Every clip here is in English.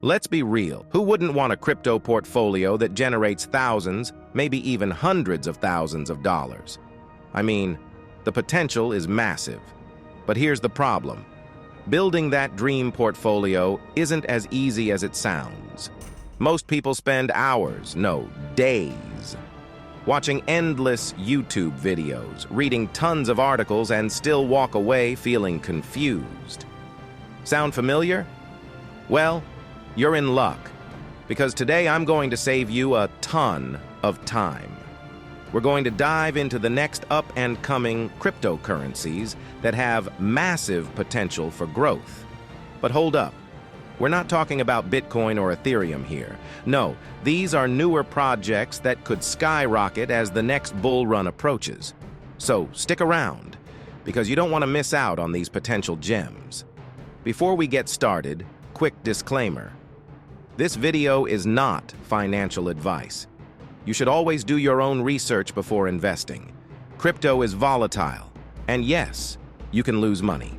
Let's be real. Who wouldn't want a crypto portfolio that generates thousands, maybe even hundreds of thousands of dollars? I mean, the potential is massive. But here's the problem. Building that dream portfolio isn't as easy as it sounds. Most people spend hours, no, days, watching endless YouTube videos, reading tons of articles, and still walk away feeling confused. Sound familiar? Well, you're in luck, because today I'm going to save you a ton of time. We're going to dive into the next up-and-coming cryptocurrencies that have massive potential for growth. But hold up. We're not talking about Bitcoin or Ethereum here. No, these are newer projects that could skyrocket as the next bull run approaches. So stick around, because you don't want to miss out on these potential gems. Before we get started, quick disclaimer. This video is not financial advice. You should always do your own research before investing. Crypto is volatile, and yes, you can lose money.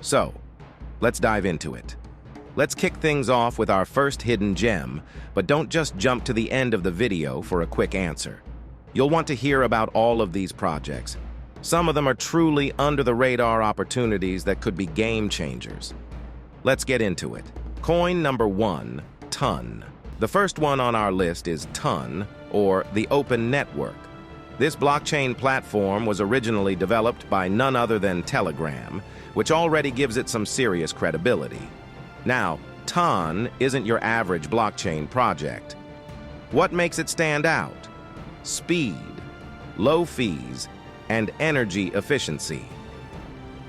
So, let's dive into it. Let's kick things off with our first hidden gem, but don't just jump to the end of the video for a quick answer. You'll want to hear about all of these projects. Some of them are truly under-the-radar opportunities that could be game changers. Let's get into it. Coin number 1, TON. The first one on our list is TON, or the Open Network. This blockchain platform was originally developed by none other than Telegram, which already gives it some serious credibility. Now, TON isn't your average blockchain project. What makes it stand out? Speed, low fees, and energy efficiency.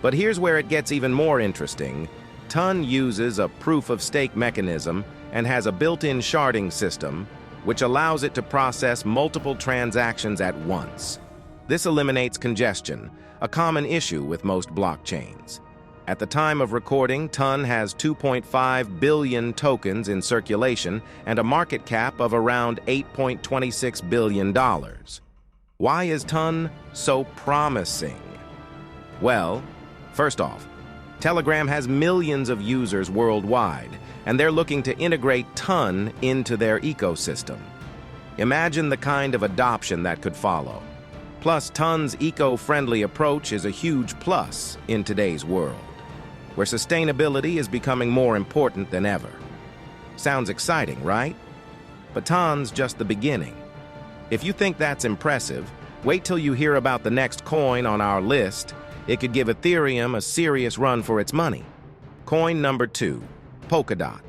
But here's where it gets even more interesting. TON uses a proof-of-stake mechanism and has a built-in sharding system, which allows it to process multiple transactions at once. This eliminates congestion, a common issue with most blockchains. At the time of recording, TON has 2.5 billion tokens in circulation and a market cap of around $8.26 billion. Why is TON so promising? Well, first off, Telegram has millions of users worldwide, and they're looking to integrate TON into their ecosystem. Imagine the kind of adoption that could follow. Plus, TON's eco-friendly approach is a huge plus in today's world, where sustainability is becoming more important than ever. Sounds exciting, right? But TON's just the beginning. If you think that's impressive, wait till you hear about the next coin on our list. It could give Ethereum a serious run for its money. Coin number 2, Polkadot.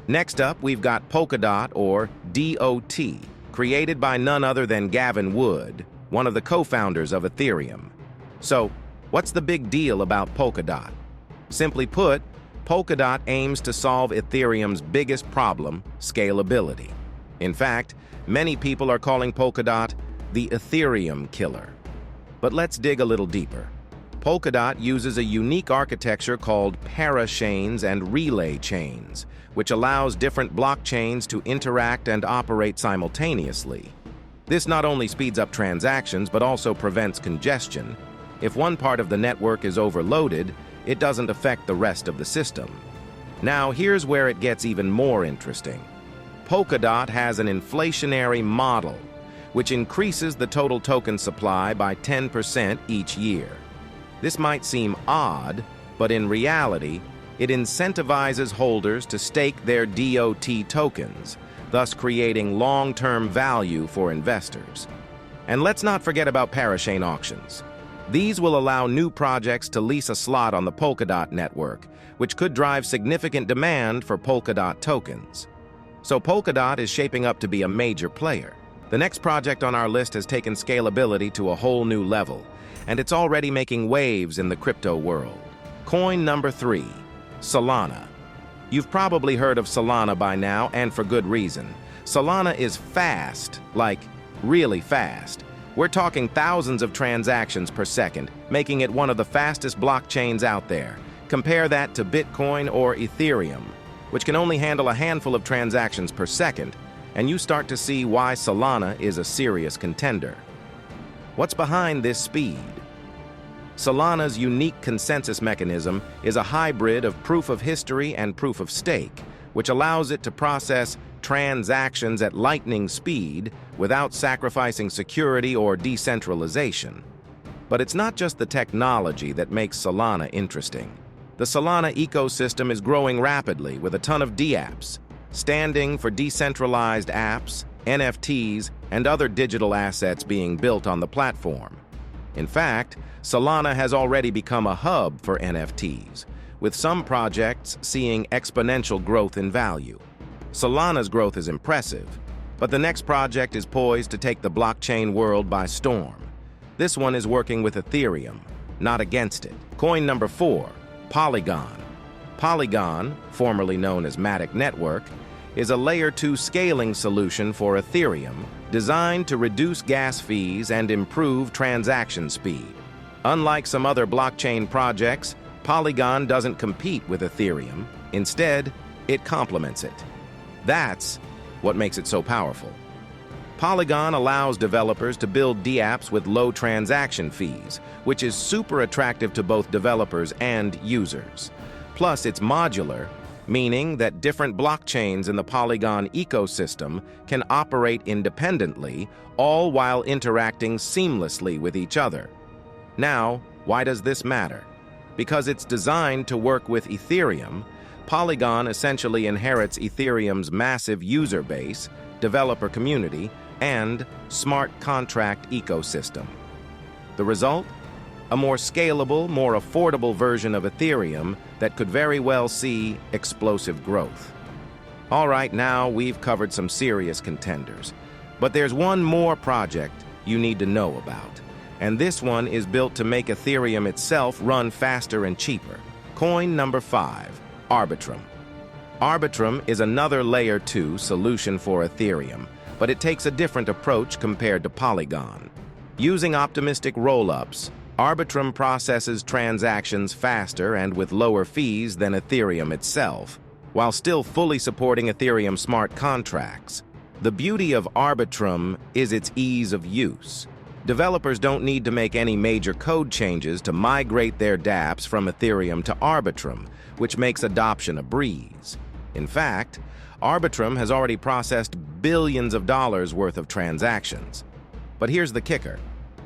Next up, we've got Polkadot, or DOT, created by none other than Gavin Wood, one of the co-founders of Ethereum. So, what's the big deal about Polkadot? Simply put, Polkadot aims to solve Ethereum's biggest problem, scalability. In fact, many people are calling Polkadot the Ethereum killer. But let's dig a little deeper. Polkadot uses a unique architecture called parachains and relay chains, which allows different blockchains to interact and operate simultaneously. This not only speeds up transactions, but also prevents congestion. If one part of the network is overloaded, it doesn't affect the rest of the system. Now, here's where it gets even more interesting. Polkadot has an inflationary model, which increases the total token supply by 10% each year. This might seem odd, but in reality, it incentivizes holders to stake their DOT tokens, thus creating long-term value for investors. And let's not forget about parachain auctions. These will allow new projects to lease a slot on the Polkadot network, which could drive significant demand for Polkadot tokens. So Polkadot is shaping up to be a major player. The next project on our list has taken scalability to a whole new level, and it's already making waves in the crypto world. Coin number 3, Solana. You've probably heard of Solana by now, and for good reason. Solana is fast, like really fast. We're talking thousands of transactions per second, making it one of the fastest blockchains out there. Compare that to Bitcoin or Ethereum, which can only handle a handful of transactions per second, and you start to see why Solana is a serious contender. What's behind this speed? Solana's unique consensus mechanism is a hybrid of proof of history and proof of stake, which allows it to process transactions at lightning speed without sacrificing security or decentralization. But it's not just the technology that makes Solana interesting. The Solana ecosystem is growing rapidly with a ton of dApps, standing for decentralized apps, NFTs, and other digital assets being built on the platform. In fact, Solana has already become a hub for NFTs, with some projects seeing exponential growth in value. Solana's growth is impressive, but the next project is poised to take the blockchain world by storm. This one is working with Ethereum, not against it. Coin number 4, Polygon. Polygon, formerly known as Matic Network, is a Layer 2 scaling solution for Ethereum designed to reduce gas fees and improve transaction speed. Unlike some other blockchain projects, Polygon doesn't compete with Ethereum. Instead, it complements it. That's what makes it so powerful. Polygon allows developers to build dApps with low transaction fees, which is super attractive to both developers and users. Plus, it's modular, meaning that different blockchains in the Polygon ecosystem can operate independently, all while interacting seamlessly with each other. Now, why does this matter? Because it's designed to work with Ethereum, Polygon essentially inherits Ethereum's massive user base, developer community, and smart contract ecosystem. The result? A more scalable, more affordable version of Ethereum that could very well see explosive growth. All right, now we've covered some serious contenders, but there's one more project you need to know about, and this one is built to make Ethereum itself run faster and cheaper. Coin number 5, Arbitrum. Arbitrum is another Layer 2 solution for Ethereum, but it takes a different approach compared to Polygon. Using optimistic rollups, Arbitrum processes transactions faster and with lower fees than Ethereum itself, while still fully supporting Ethereum smart contracts. The beauty of Arbitrum is its ease of use. Developers don't need to make any major code changes to migrate their dApps from Ethereum to Arbitrum, which makes adoption a breeze. In fact, Arbitrum has already processed billions of dollars worth of transactions. But here's the kicker.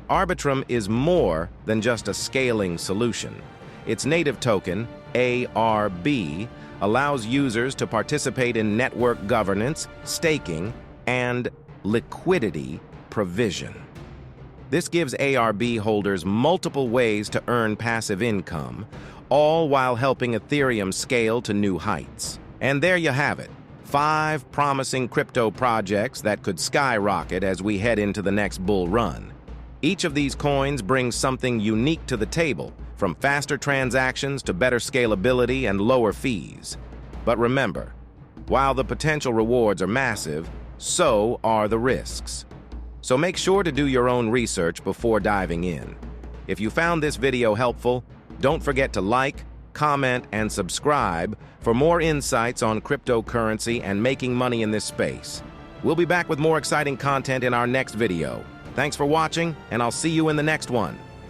Arbitrum is more than just a scaling solution. Its native token, ARB, allows users to participate in network governance, staking, and liquidity provision. This gives ARB holders multiple ways to earn passive income, all while helping Ethereum scale to new heights. And there you have it, 5 promising crypto projects that could skyrocket as we head into the next bull run. Each of these coins brings something unique to the table, from faster transactions to better scalability and lower fees. But remember, while the potential rewards are massive, so are the risks. So make sure to do your own research before diving in. If you found this video helpful, don't forget to like, comment, and subscribe for more insights on cryptocurrency and making money in this space. We'll be back with more exciting content in our next video. Thanks for watching, and I'll see you in the next one.